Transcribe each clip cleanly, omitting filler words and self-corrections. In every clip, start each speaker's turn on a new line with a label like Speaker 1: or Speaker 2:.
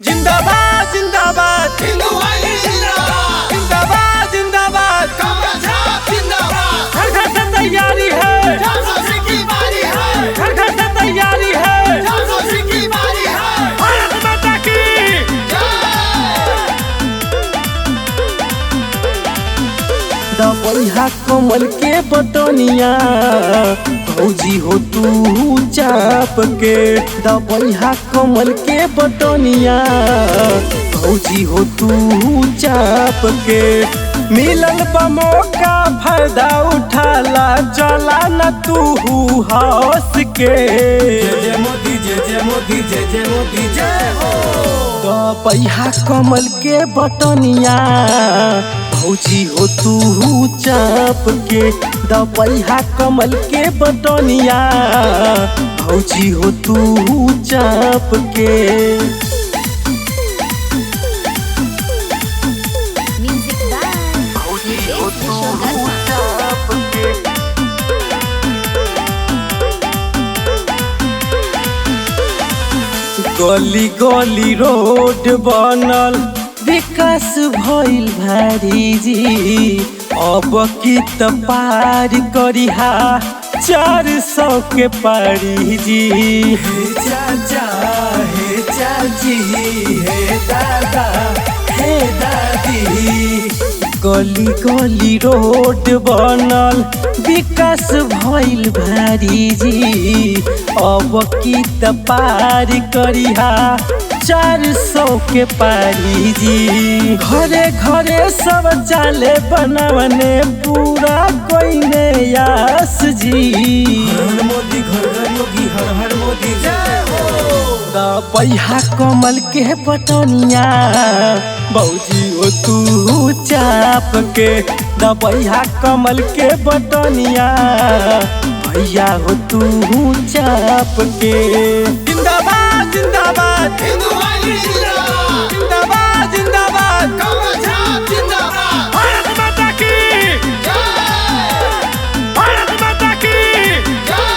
Speaker 1: जिंदाबाद जिंदाबाद
Speaker 2: हिंदुवाणी जिंदाबाद
Speaker 1: जिंदाबाद जिंदाबाद
Speaker 2: कमर छाप जिंदाबाद
Speaker 1: घर घर से तैयारी है
Speaker 2: 400 की बारी है
Speaker 1: घर घर से तैयारी है
Speaker 2: 400 की बारी है
Speaker 1: भारत माता की दबैया कमल के बटनिया भौजी हो तू चाप के दबैया कमल के बटनिया भौजी हो तू चाप के मिलल बा मौका फायदा उठाला चला न तू हंस के
Speaker 2: जय मोदी जय मोदी जय मोदी जय हो
Speaker 1: दबैया कमल के बटनिया भौजी हो तू चाप के दबैया कमल के बटनिया भौजी हो तू चाप के
Speaker 3: म्यूजिक बाय
Speaker 1: चाप के गली गली रोड बनल विकास भइल भारी जी अब की त पार करिहा 400 के पारी जी
Speaker 2: हे चाचा हे चाची हे दादा हे दादी
Speaker 1: गली गली रोड बनल विकास भइल भारी जी अब की त पार करिहा 400 के पारी जी घरे घरे सब चाले बनावने पूरा कोई ने यास जी
Speaker 2: हर मोदी घर योगी हर मोदी जय हो
Speaker 1: दबैया कमल के बटनिया भौजी हो तू चाप के दबैया कमल के बटनिया भैया हो तू चाप के जिंदाबाद जिंदाबाद
Speaker 2: हिंदुवाणी जिंदाबाद
Speaker 1: जिंदाबाद जिंदाबाद
Speaker 2: कमर छाप जिंदाबाद
Speaker 1: भारत माता की
Speaker 2: जय
Speaker 1: भारत माता की
Speaker 2: जय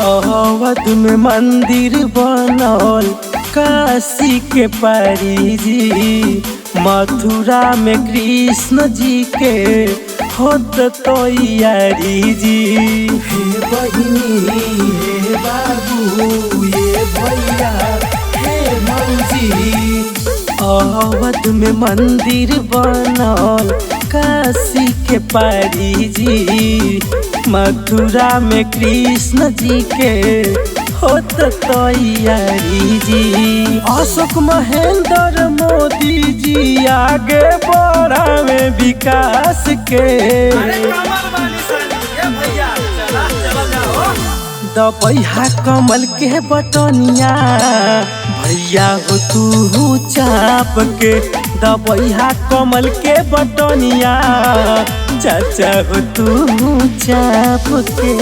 Speaker 1: अवध में मंदिर बनल काशी के पारी जी मथुरा में कृष्ण जी के होत तैयारी जी
Speaker 2: हे बहिनी हे बाबू ये भैया हे मौजी
Speaker 1: अवध में मंदिर बनल काशी के पारी जी मथुरा में कृष्ण जी के होत तैयारी जी अशोक महेंद्र मोदी जी आगे बढ़ावे विकास के दबैया कमल के बटनिया भैया हो तू चाप के दबैया कमल के बटनिया चाचा हो तू चाप के।